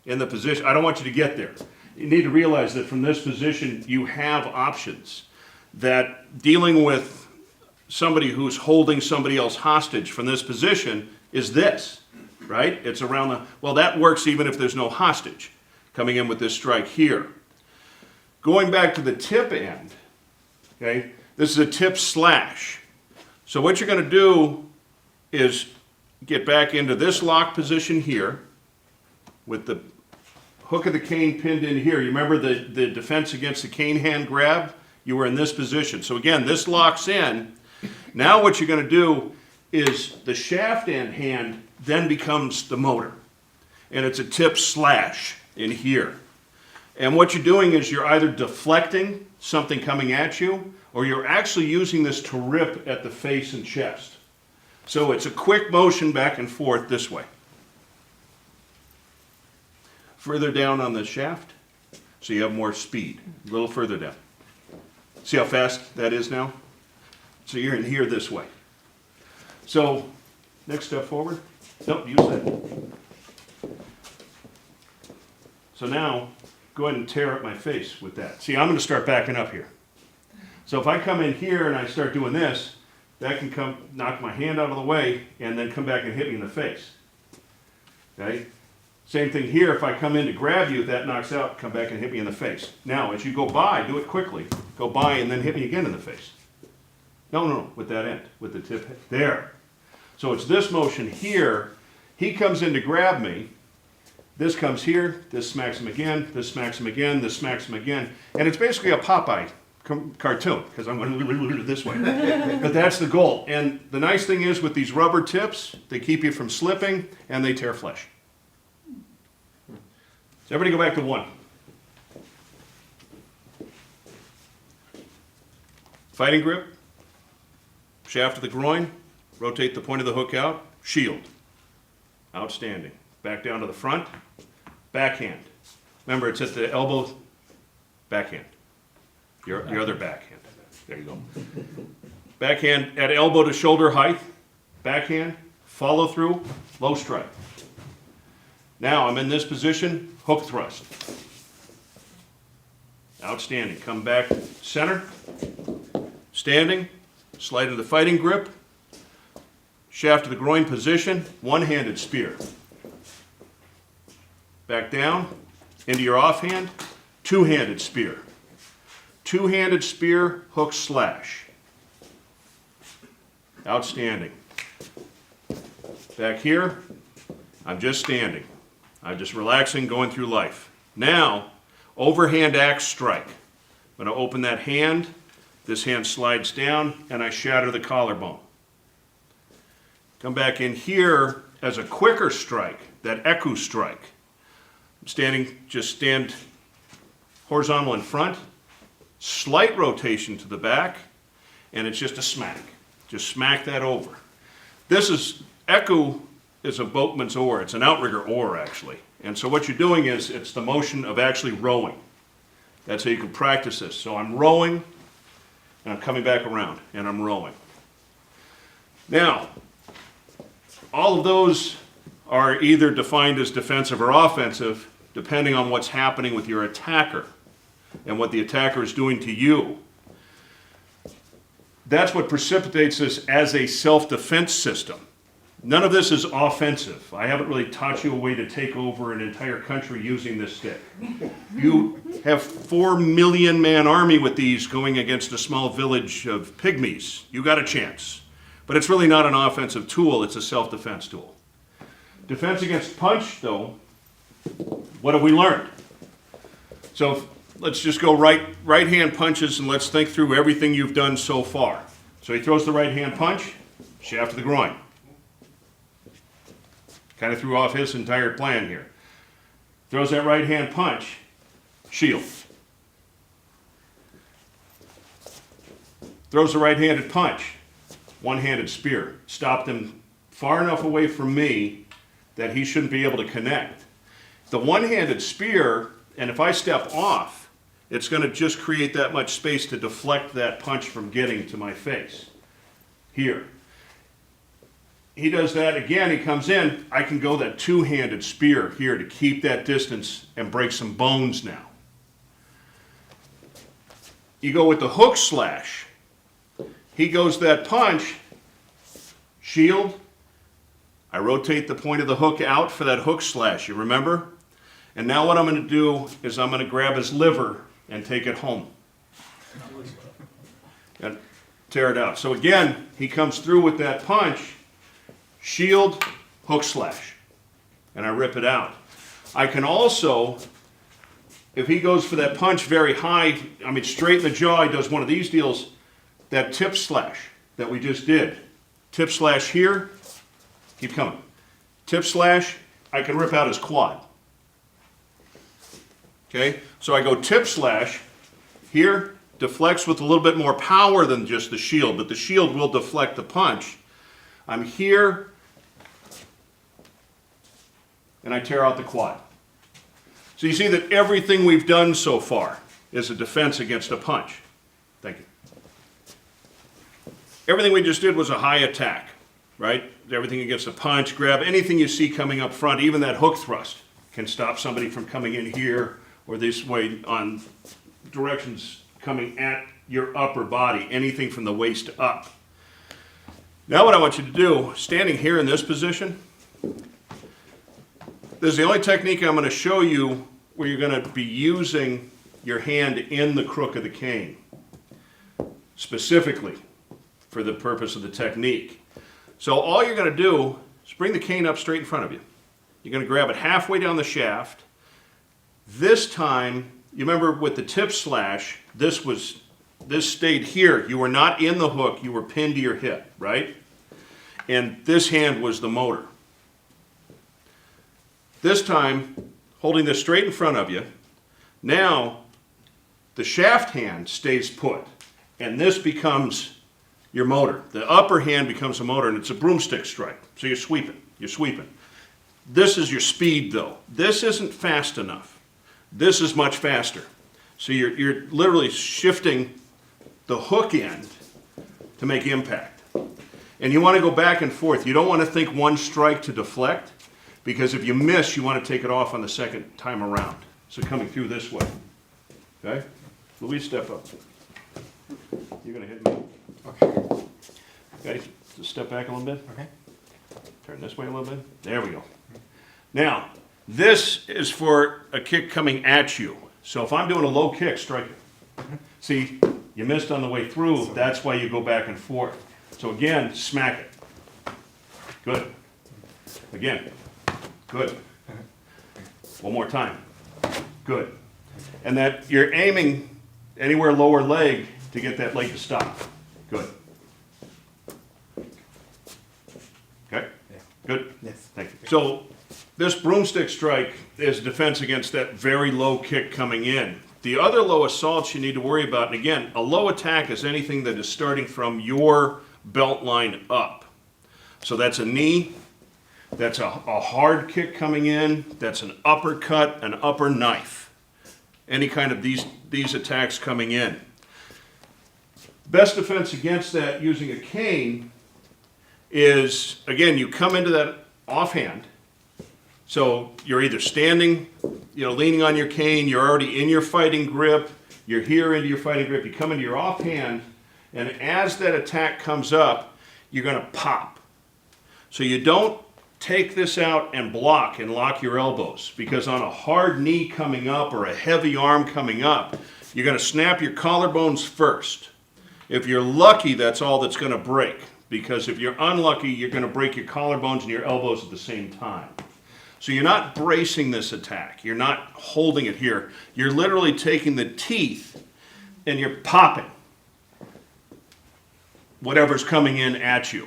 in the position. I don't want you to get there. You need to realize that from this position, you have options. That dealing with somebody who's holding somebody else hostage from this position is this, right? It's around the, well, that works even if there's no hostage coming in with this strike here. Going back to the tip end, okay, this is a tip slash. So what you're going to do is get back into this lock position here with the hook of the cane pinned in here. You remember the defense against the cane hand grab? You were in this position. So again, this locks in. Now what you're going to do is the shaft end hand then becomes the motor. And it's a tip slash in here. And what you're doing is you're either deflecting something coming at you, or you're actually using this to rip at the face and chest. So it's a quick motion back and forth this way. Further down on the shaft, so you have more speed. A little further down. See how fast that is now? So you're in here this way. So, next step forward. Nope, use that. So now, go ahead and tear up my face with that. See, I'm going to start backing up here. So if I come in here and I start doing this, that can come, knock my hand out of the way and then come back and hit me in the face. Okay? Same thing here, if I come in to grab you, that knocks out, come back and hit me in the face. Now, as you go by, do it quickly. Go by and then hit me again in the face. No, with that end, with the tip, there. So it's this motion here. He comes in to grab me. This comes here, this smacks him again, this smacks him again, this smacks him again. And it's basically a Popeye cartoon, because I'm going this way. But that's the goal. And the nice thing is with these rubber tips, they keep you from slipping and they tear flesh. So everybody go back to 1. Fighting grip, shaft of the groin, rotate the point of the hook out, shield. Outstanding. Back down to the front, backhand. Remember, it's at the elbow, backhand. Your other backhand. There you go. Backhand at elbow to shoulder height, backhand, follow through, low strike. Now I'm in this position, hook thrust. Outstanding. Come back center, standing, slide into the fighting grip, shaft of the groin position, one-handed spear. Back down, into your offhand, two-handed spear. Two-handed spear, hook slash. Outstanding. Back here, I'm just standing. I'm just relaxing, going through life. Now, overhand axe strike. I'm going to open that hand, this hand slides down, and I shatter the collarbone. Come back in here as a quicker strike, that eku strike. I'm standing, just stand horizontal in front, slight rotation to the back, and it's just a smack. Just smack that over. This is, eku is a boatman's oar. It's an outrigger oar, actually. And so what you're doing is, it's the motion of actually rowing. That's how you can practice this. So I'm rowing, and I'm coming back around, and I'm rowing. Now, all of those are either defined as defensive or offensive, depending on what's happening with your attacker and what the attacker is doing to you. That's what precipitates this as a self-defense system. None of this is offensive. I haven't really taught you a way to take over an entire country using this stick. You have 4 million man army with these going against a small village of pygmies. You got a chance. But it's really not an offensive tool, it's a self-defense tool. Defense against punch, though, what have we learned? So let's just go right hand punches and let's think through everything you've done so far. So he throws the right hand punch, shaft of the groin. Kind of threw off his entire plan here. Throws that right hand punch, shield. Throws the right-handed punch, one-handed spear. Stopped him far enough away from me that he shouldn't be able to connect. The one-handed spear, and if I step off, it's going to just create that much space to deflect that punch from getting to my face. Here. he does that again, he comes in, I can go that two-handed spear here to keep that distance and break some bones now. You go with the hook slash. He goes that punch, shield. I rotate the point of the hook out for that hook slash, you remember? And now what I'm going to do is I'm going to grab his liver and take it home. And tear it out. So again, he comes through with that punch, shield, hook slash, and I rip it out. I can also, if he goes for that punch very high, I mean straight in the jaw, he does one of these deals, that tip slash that we just did. Tip slash here, keep coming. Tip slash, I can rip out his quad. Okay, so I go tip slash, here, deflects with a little bit more power than just the shield, but the shield will deflect the punch. I'm here, and I tear out the quad. So you see that everything we've done so far is a defense against a punch. Thank you. Everything we just did was a high attack, right? Everything against a punch, grab, anything you see coming up front, even that hook thrust can stop somebody from coming in here or this way on directions coming at your upper body, anything from the waist up. Now what I want you to do, standing here in this position, this is the only technique I'm going to show you where you're going to be using your hand in the crook of the cane, specifically for the purpose of the technique. So all you're going to do is bring the cane up straight in front of you. You're going to grab it halfway down the shaft. This time, you remember with the tip slash, this stayed here. You were not in the hook, you were pinned to your hip, right? And this hand was the motor. This time, holding this straight in front of you, now the shaft hand stays put, and this becomes your motor. The upper hand becomes a motor, and it's a broomstick strike. So you're sweeping. This is your speed, though. This isn't fast enough. This is much faster. So you're literally shifting the hook end to make impact. And you want to go back and forth. You don't want to think one strike to deflect, because if you miss, you want to take it off on the second time around. So coming through this way. Okay? Louise, step up. You're going to hit me. Okay. Okay, just step back a little bit. Okay. Turn this way a little bit. There we go. Now, this is for a kick coming at you. So if I'm doing a low kick, strike it. See, you missed on the way through. That's why you go back and forth. So again, smack it. Good. Again. Good. One more time. Good. And that you're aiming anywhere lower leg to get that leg to stop. Good. Okay? Yeah. Good? Yes. Thank you. So this broomstick strike is defense against that very low kick coming in. The other low assaults you need to worry about, and again, a low attack is anything that is starting from your belt line up. So that's a knee, that's a hard kick coming in, that's an uppercut, an upper knife. Any kind of these attacks coming in. Best defense against that using a cane is, again, you come into that offhand. So you're either standing, leaning on your cane, you're already in your fighting grip, you're here into your fighting grip, you come into your offhand, and as that attack comes up, you're going to pop. So you don't take this out and block and lock your elbows, because on a hard knee coming up or a heavy arm coming up, you're going to snap your collarbones first. If you're lucky, that's all that's going to break, because if you're unlucky, you're going to break your collarbones and your elbows at the same time. So you're not bracing this attack. You're not holding it here. You're literally taking the teeth and you're popping whatever's coming in at you.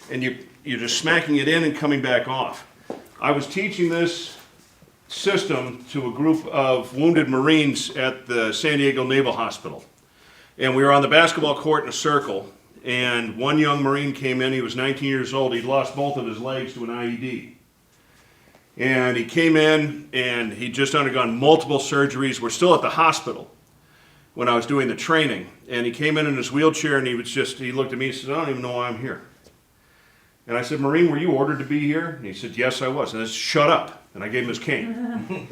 And you're just smacking it in and coming back off. I was teaching this system to a group of wounded Marines at the San Diego Naval Hospital. And we were on the basketball court in a circle. And one young Marine came in. He was 19 years old. He'd lost both of his legs to an IED. And he came in and he'd just undergone multiple surgeries. We're still at the hospital when I was doing the training. And he came in his wheelchair and he looked at me and said, "I don't even know why I'm here." And I said, Marine, were you ordered to be here? And he said, yes, I was. And I said, shut up. And I gave him his cane.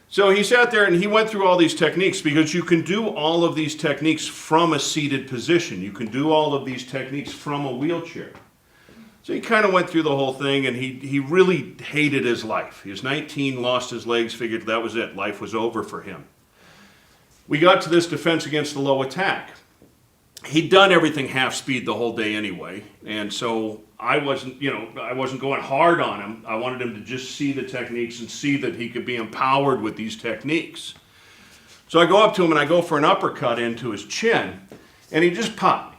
So he sat there and he went through all these techniques, because you can do all of these techniques from a seated position. You can do all of these techniques from a wheelchair. So he kind of went through the whole thing, and he really hated his life. He was 19, lost his legs, figured that was it. Life was over for him. We got to this defense against the low attack. He'd done everything half speed the whole day anyway, and so I wasn't going hard on him. I wanted him to just see the techniques and see that he could be empowered with these techniques. So I go up to him and I go for an uppercut into his chin, and he just popped me.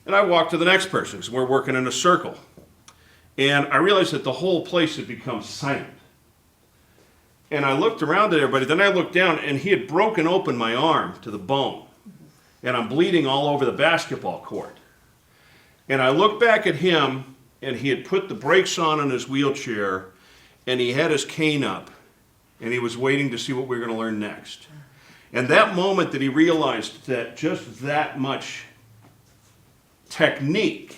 And I walk to the next person, because we're working in a circle. And I realized that the whole place had become silent. And I looked around at everybody, then I looked down, and he had broken open my arm to the bone. And I'm bleeding all over the basketball court. And I looked back at him, and he had put the brakes on his wheelchair, and he had his cane up, and he was waiting to see what we were going to learn next. And that moment that he realized that just that much technique,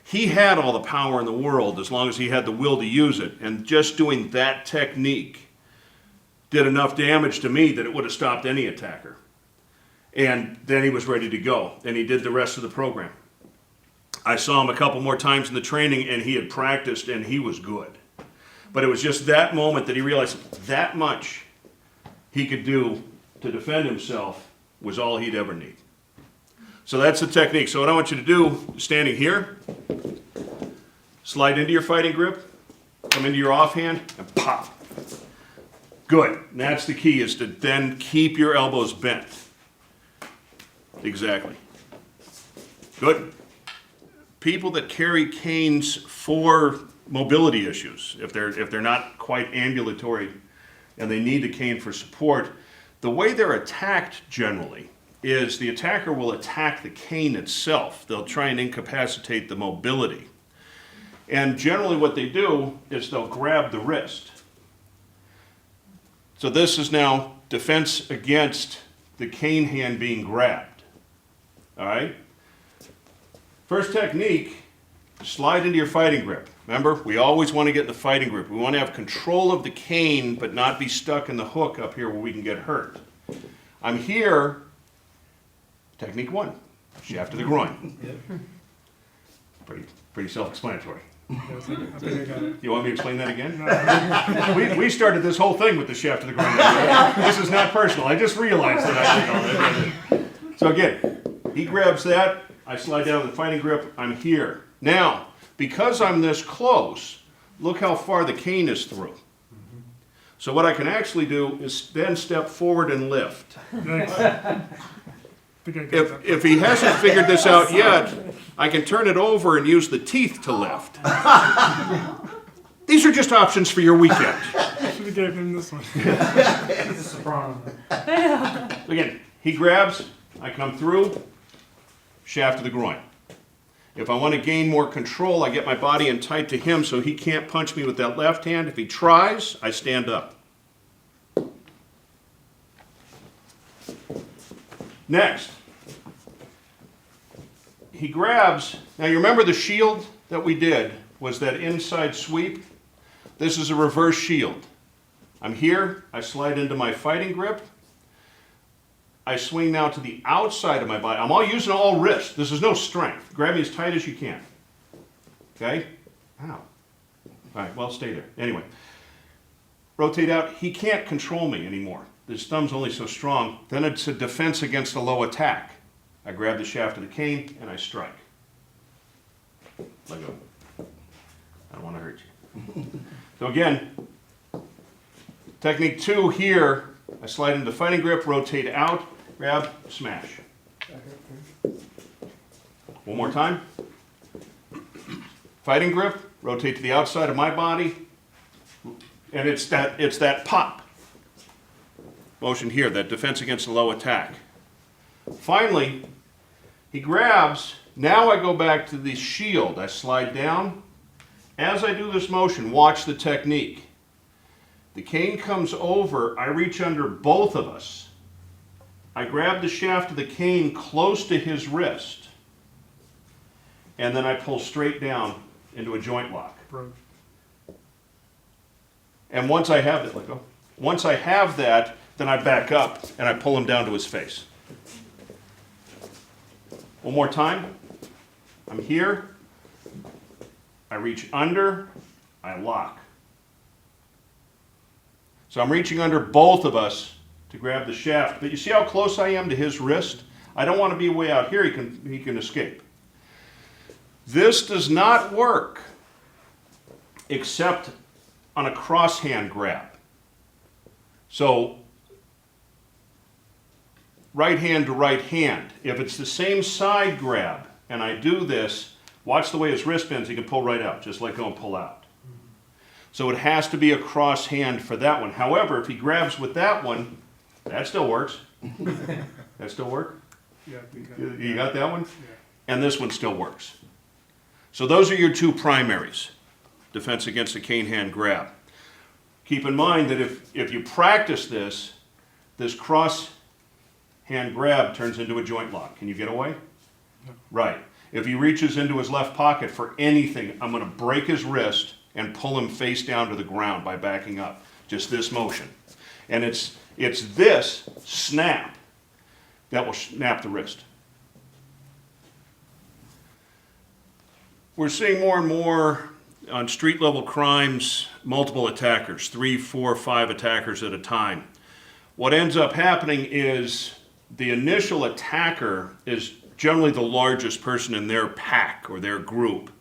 he had all the power in the world as long as he had the will to use it, and just doing that technique did enough damage to me that it would have stopped any attacker. And then he was ready to go, and he did the rest of the program. I saw him a couple more times in the training, and he had practiced, and he was good. But it was just that moment that he realized that much he could do to defend himself was all he'd ever need. So that's the technique. So what I want you to do, standing here, slide into your fighting grip, come into your offhand, and pop. Good. And that's the key, is to then keep your elbows bent. Exactly. Good. People that carry canes for mobility issues, if they're not quite ambulatory and they need a cane for support, the way they're attacked generally is the attacker will attack the cane itself. They'll try and incapacitate the mobility. And generally what they do is they'll grab the wrist. So this is now defense against the cane hand being grabbed. All right? First technique, slide into your fighting grip. Remember, we always want to get in the fighting grip. We want to have control of the cane, but not be stuck in the hook up here where we can get hurt. I'm here, technique one, shaft to the groin. Pretty self-explanatory. I think I got it. You want me to explain that again? we started this whole thing with the shaft to the groin. This is not personal. I just realized that I did. So again, he grabs that. I slide down to the fighting grip. I'm here. Now, because I'm this close, look how far the cane is through. So what I can actually do is then step forward and lift. If he hasn't figured this out yet, I can turn it over and use the teeth to lift. These are just options for your weekend. Should have gave him this one. It's a soprano. Again, he grabs, I come through, shaft to the groin. If I want to gain more control, I get my body in tight to him so he can't punch me with that left hand. If he tries, I stand up. Next, he grabs. Now you remember the shield that we did was that inside sweep? This is a reverse shield. I'm here, I slide into my fighting grip. I swing now to the outside of my body. I'm using all wrist. This is no strength. Grab me as tight as you can. Okay? Ow. All right, well, stay there. Anyway, rotate out. He can't control me anymore. His thumb's only so strong. Then it's a defense against a low attack. I grab the shaft of the cane and I strike. Let go. I don't want to hurt you. So again, technique two here, I slide into the fighting grip, rotate out, grab, smash. One more time. Fighting grip, rotate to the outside of my body, and it's that pop motion here, that defense against a low attack. Finally, he grabs. Now I go back to the shield. I slide down. As I do this motion, watch the technique. The cane comes over. I reach under both of us. I grab the shaft of the cane close to his wrist. and then I pull straight down into a joint lock. Broke. And once I have that, let go. Once I have that, then I back up and I pull him down to his face. One more time. I'm here. I reach under, I lock. So I'm reaching under both of us to grab the shaft. But you see how close I am to his wrist? I don't want to be way out here, he can escape. This does not work except on a cross hand grab. So right hand to right hand. If it's the same side grab and I do this, watch the way his wrist bends, he can pull right out. Just let go and pull out. So it has to be a cross hand for that one. However, if he grabs with that one, that still works. That still work? Yeah, because, You got that one? yeah. And this one still works. So those are your two primaries. Defense against a cane hand grab. Keep in mind that if you practice this, this cross hand grab turns into a joint lock. Can you get away? No. Right. If he reaches into his left pocket for anything, I'm going to break his wrist and pull him face down to the ground by backing up. Just this motion. And it's this snap that will snap the wrist. We're seeing more and more on street level crimes, multiple attackers, 3, 4, 5 attackers at a time. What ends up happening is the initial attacker is generally the largest person in their pack or their group.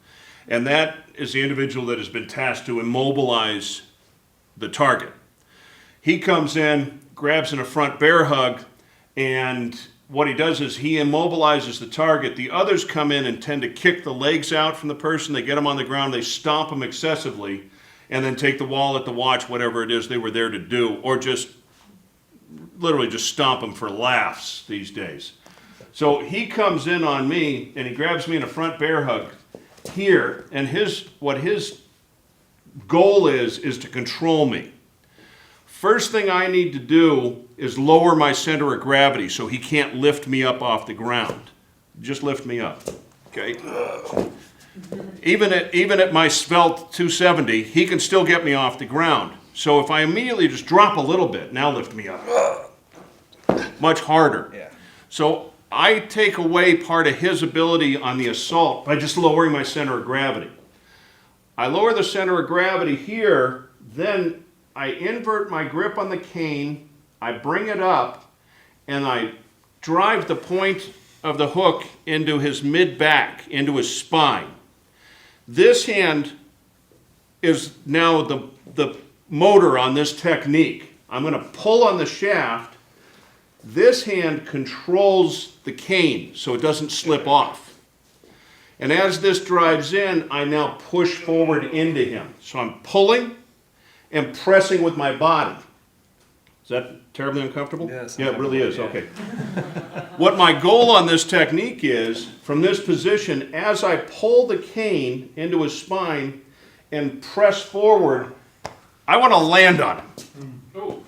And that is the individual that has been tasked to immobilize the target. He comes in, grabs in a front bear hug, and what he does is he immobilizes the target. The others come in and tend to kick the legs out from the person. They get them on the ground, they stomp them excessively, and then take the wallet, the watch, whatever it is they were there to do, or just literally just stomp them for laughs these days. So he comes in on me and he grabs me in a front bear hug here, and what his goal is to control me. First thing I need to do is lower my center of gravity so he can't lift me up off the ground. Just lift me up, okay? Even at my svelte 270, he can still get me off the ground. So if I immediately just drop a little bit, now lift me up. Much harder. Yeah. So I take away part of his ability on the assault by just lowering my center of gravity. I lower the center of gravity here, then I invert my grip on the cane, I bring it up, and I drive the point of the hook into his mid-back, into his spine. This hand is now the motor on this technique. I'm going to pull on the shaft. This hand controls the cane so it doesn't slip off. And as this drives in, I now push forward into him. So I'm pulling and pressing with my body. Is that terribly uncomfortable? Yes. Yeah, it really is. Yeah. Okay. What my goal on this technique is, from this position, as I pull the cane into his spine and press forward, I want to land on him.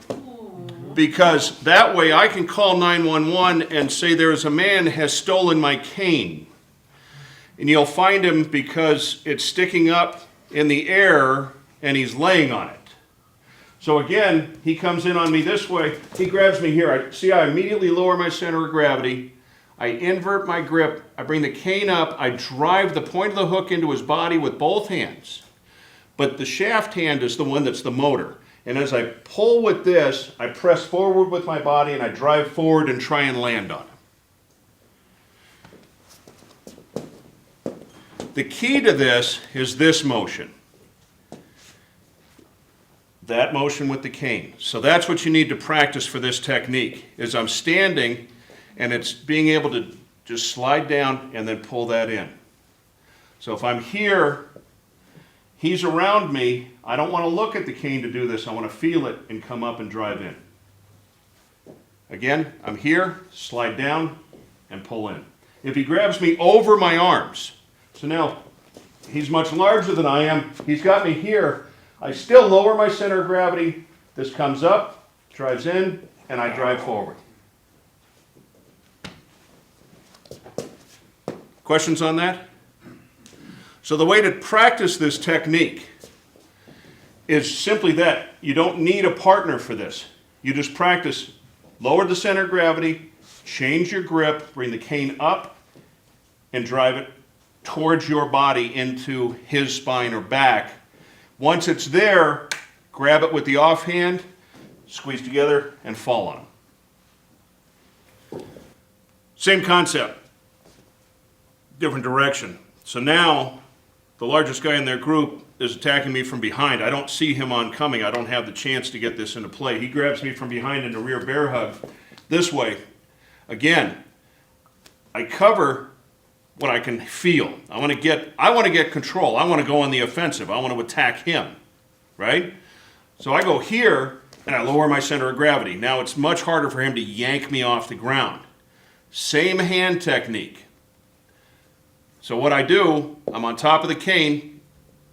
Because that way I can call 911 and say there is a man has stolen my cane. And you'll find him because it's sticking up in the air and he's laying on it. So again, he comes in on me this way, he grabs me here. I immediately lower my center of gravity, I invert my grip, I bring the cane up, I drive the point of the hook into his body with both hands. But the shaft hand is the one that's the motor. And as I pull with this, I press forward with my body and I drive forward and try and land on him. The key to this is this motion. That motion with the cane. So that's what you need to practice for this technique, is I'm standing and it's being able to just slide down and then pull that in. So if I'm here, he's around me, I don't want to look at the cane to do this, I want to feel it and come up and drive in. Again, I'm here, slide down and pull in. If he grabs me over my arms, so now he's much larger than I am, he's got me here, I still lower my center of gravity, this comes up, drives in, and I drive forward. Questions on that? So the way to practice this technique is simply that. You don't need a partner for this. You just practice, lower the center of gravity, change your grip, bring the cane up, and drive it towards your body into his spine or back. Once it's there, grab it with the offhand, squeeze together, and fall on him. Same concept, different direction. So now, the largest guy in their group is attacking me from behind. I don't see him oncoming. I don't have the chance to get this into play. He grabs me from behind in the rear bear hug this way. Again, I cover what I can feel. I want to get control. I want to go on the offensive. I want to attack him, right? So I go here and I lower my center of gravity. Now it's much harder for him to yank me off the ground. Same hand technique. So what I do, I'm on top of the cane,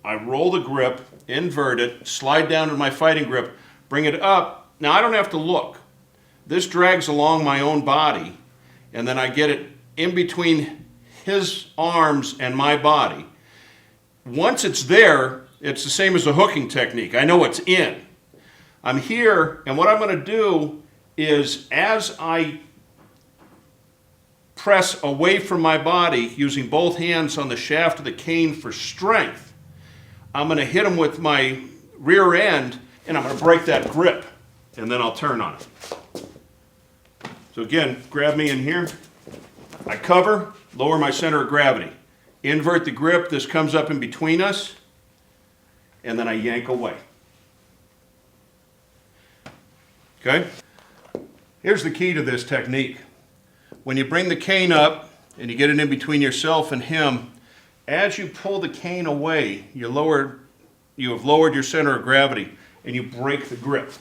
I roll the grip, invert it, slide down to my fighting grip, bring it up. Now I don't have to look. This drags along my own body, and then I get it in between his arms and my body. Once it's there, it's the same as the hooking technique. I know it's in. I'm here, and what I'm going to do is as I press away from my body, using both hands on the shaft of the cane for strength, I'm going to hit him with my rear end, and I'm going to break that grip, and then I'll turn on it. So again, grab me in here. I cover, lower my center of gravity. Invert the grip, this comes up in between us, and then I yank away. Okay? Here's the key to this technique. When you bring the cane up and you get it in between yourself and him, as you pull the cane away, you have lowered your center of gravity and you break the grip.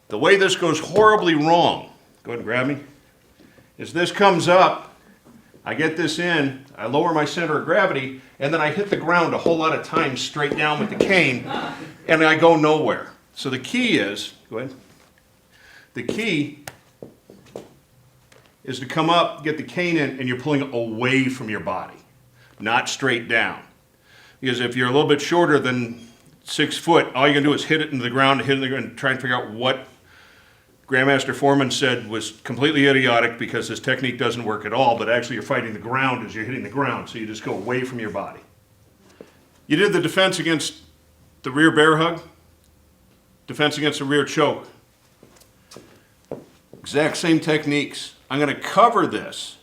The way this goes horribly wrong, go ahead and grab me, is this comes up, I get this in, I lower my center of gravity, and then I hit the ground a whole lot of times straight down with the cane, and I go nowhere. So the key is, go ahead, the key is to come up, get the cane in, and you're pulling it away from your body, not straight down. Because if you're a little bit shorter than 6 foot, all you're gonna do is hit it into the ground, and try and figure out what Grandmaster Forman said was completely idiotic because this technique doesn't work at all, but actually you're fighting the ground as you're hitting the ground, so you just go away from your body. You did the defense against the rear bear hug, defense against the rear choke. Exact same techniques. I'm going to cover this,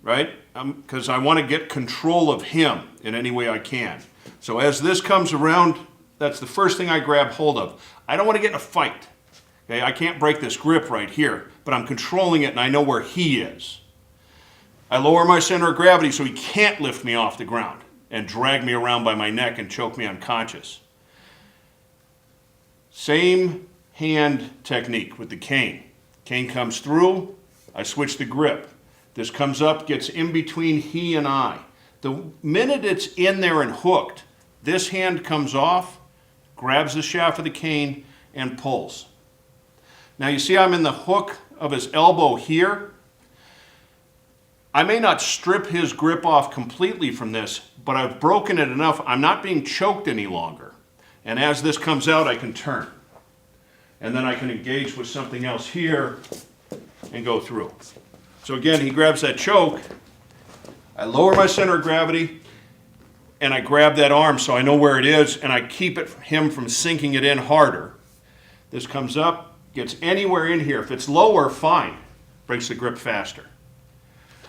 right? Because I want to get control of him in any way I can. So as this comes around, that's the first thing I grab hold of. I don't want to get in a fight. Okay? I can't break this grip right here, but I'm controlling it and I know where he is. I lower my center of gravity so he can't lift me off the ground and drag me around by my neck and choke me unconscious. Same hand technique with the cane. Cane comes through, I switch the grip. This comes up, gets in between he and I. The minute it's in there and hooked, this hand comes off, grabs the shaft of the cane, and pulls. Now you see I'm in the hook of his elbow here. I may not strip his grip off completely from this, but I've broken it enough, I'm not being choked any longer. And as this comes out, I can turn. And then I can engage with something else here and go through. So again, he grabs that choke, I lower my center of gravity, and I grab that arm so I know where it is, and I keep him from sinking it in harder. This comes up, gets anywhere in here. If it's lower, fine, breaks the grip faster.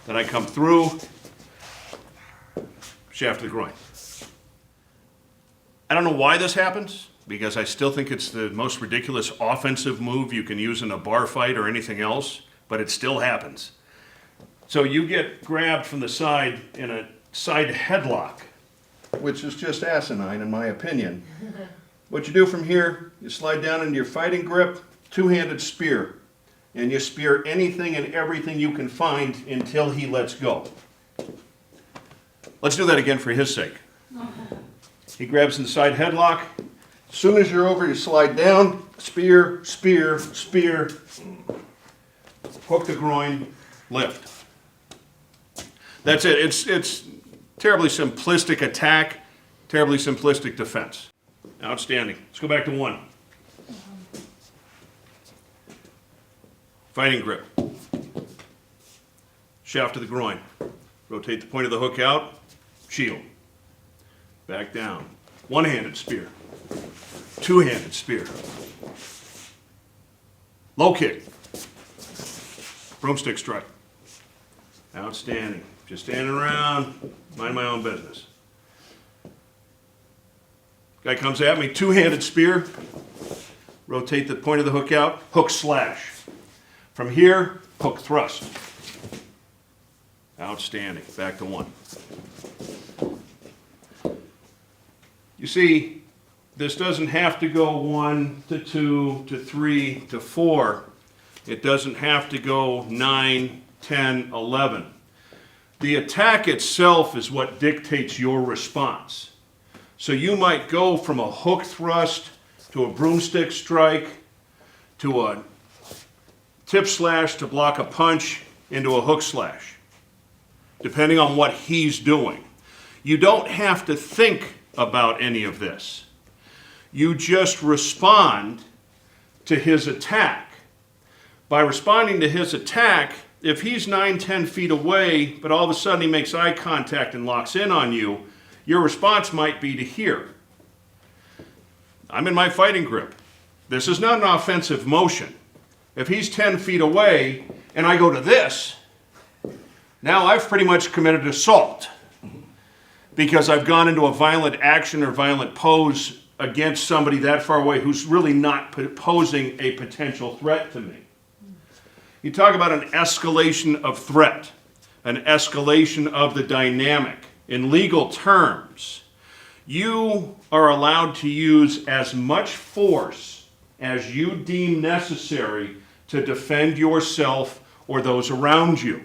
Then I come through, shaft of the groin. I don't know why this happens, because I still think it's the most ridiculous offensive move you can use in a bar fight or anything else, but it still happens. So you get grabbed from the side in a side headlock, which is just asinine in my opinion. What you do from here, you slide down into your fighting grip, two-handed spear, and you spear anything and everything you can find until he lets go. Let's do that again for his sake. He grabs in the side headlock. As soon as you're over, you slide down, spear, spear, spear, hook the groin, lift. That's it. It's Terribly simplistic attack, terribly simplistic defense. Outstanding. Let's go back to 1. Fighting grip. Shaft to the groin. Rotate the point of the hook out. Shield. Back down. One-handed spear. Two-handed spear. Low kick. Broomstick strike. Outstanding. Just standing around, mind my own business. Guy comes at me, two-handed spear. Rotate the point of the hook out. Hook slash. From here, hook thrust. Outstanding. Back to 1. You see, this doesn't have to go 1 to 2 to 3 to 4. It doesn't have to go 9, 10, 11. The attack itself is what dictates your response. So you might go from a hook thrust to a broomstick strike to a tip slash to block a punch into a hook slash, depending on what he's doing. You don't have to think about any of this. You just respond to his attack. By responding to his attack, if he's 9, 10 feet away, but all of a sudden he makes eye contact and locks in on you, your response might be to here. I'm in my fighting grip. This is not an offensive motion. If he's 10 feet away and I go to this, now I've pretty much committed assault because I've gone into a violent action or violent pose against somebody that far away who's really not posing a potential threat to me. You talk about an escalation of threat, an escalation of the dynamic. In legal terms, you are allowed to use as much force as you deem necessary to defend yourself or those around you.